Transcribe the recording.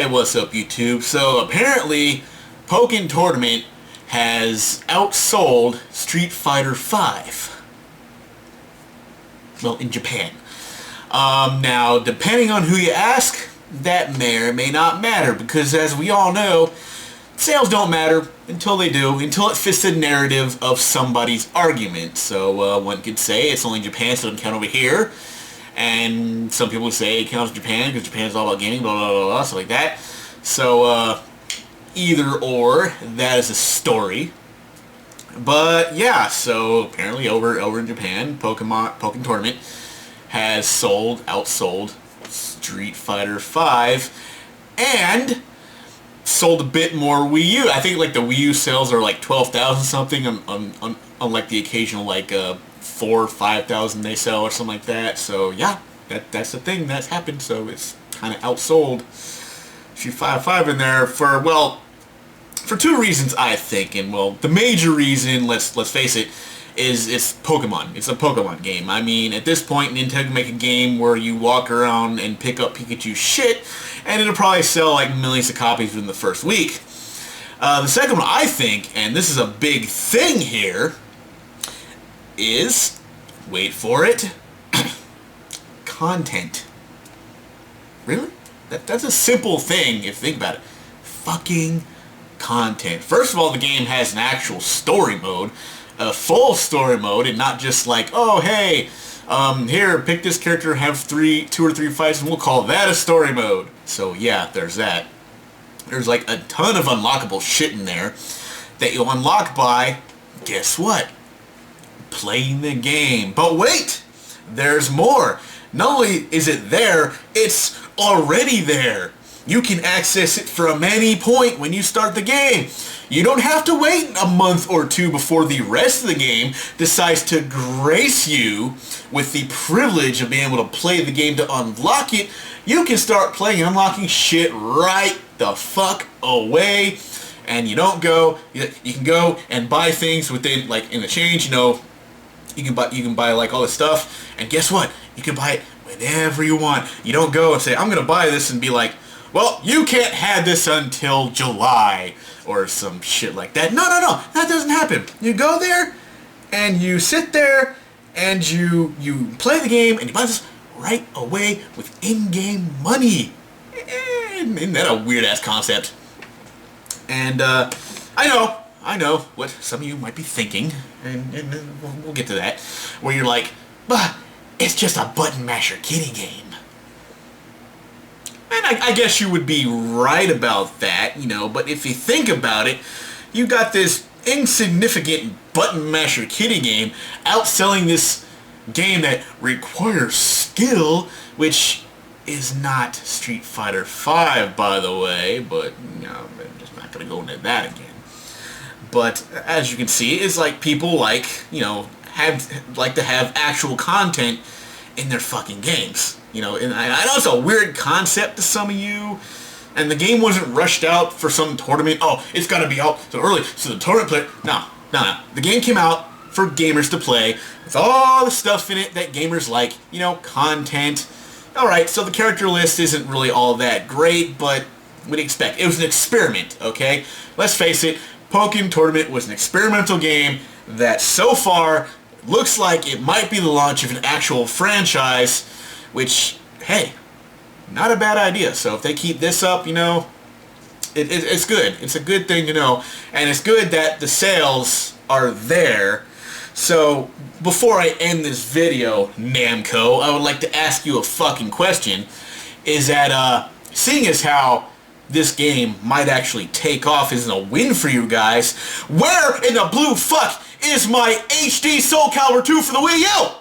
Hey, what's up, YouTube? So apparently, Pokken Tournament has outsold Street Fighter V. Well, in Japan. Now, depending on who you ask, that may or may not matter, because as we all know, sales don't matter until they do, until it fits the narrative of somebody's argument. So one could say it's only Japan, so it doesn't count over here. And some people say it counts Japan because Japan's all about gaming, blah, blah, blah, blah, stuff like that. So, either or, that is a story. But, yeah, so apparently over in Japan, Pokken Tournament has outsold Street Fighter V, and sold a bit more Wii U. I think, like, the Wii U sales are, like, 12,000 something, unlike the occasional, like, 4,000 or 5,000 they sell or something like that. So yeah, that's the thing that's happened. So it's kind of outsold Street Fighter V in there for two reasons, I think. And well, the major reason, let's face it, is it's Pokemon. It's a Pokemon game. I mean, at this point, Nintendo can make a game where you walk around and pick up Pikachu shit, and it'll probably sell like millions of copies within the first week. The second one, I think, and this is a big thing here, is, wait for it, content. Really? That's a simple thing if you think about it. Fucking content. First of all, the game has an actual story mode, a full story mode, and not just like, oh hey, here, pick this character, have 2 or 3 fights, and we'll call that a story mode. So yeah, there's that. There's like a ton of unlockable shit in there that you'll unlock by, guess what? Playing the game. But wait! There's more! Not only is it there, it's already there! You can access it from any point when you start the game. You don't have to wait a month or two before the rest of the game decides to grace you with the privilege of being able to play the game to unlock it. You can start playing and unlocking shit right the fuck away. And you don't go, you can go and buy things within, like, in the change, you know, you can buy like all this stuff, and guess what? You can buy it whenever you want. You don't go and say, I'm gonna buy this, and be like, well, you can't have this until July, or some shit like that. No, that doesn't happen. You go there, and you sit there, and you play the game, and you buy this right away with in-game money. Isn't that a weird-ass concept? And, I know what some of you might be thinking, and we'll get to that, where you're like, bah, it's just a button masher kiddie game. And I guess you would be right about that, you know, but if you think about it, you got this insignificant button masher kiddie game outselling this game that requires skill, which is not Street Fighter V, by the way, but, you know, I'm just not going to go into that again. But as you can see, it's like people like, you know, like to have actual content in their fucking games. You know, and I know it's a weird concept to some of you, and the game wasn't rushed out for some tournament. Oh, it's got to be out so early, so the tournament player... No. The game came out for gamers to play, with all the stuff in it that gamers like, you know, content. Alright, so the character list isn't really all that great, but what do you expect? It was an experiment, okay? Let's face it, Pokken Tournament was an experimental game that so far looks like it might be the launch of an actual franchise, which, hey, not a bad idea. So if they keep this up, you know, it's good. It's a good thing to know. And it's good that the sales are there. So before I end this video, Namco, I would like to ask you a fucking question. Is that, seeing as how this game might actually take off isn't a win for you guys, where in the blue fuck is my HD Soul Calibur 2 for the Wii U?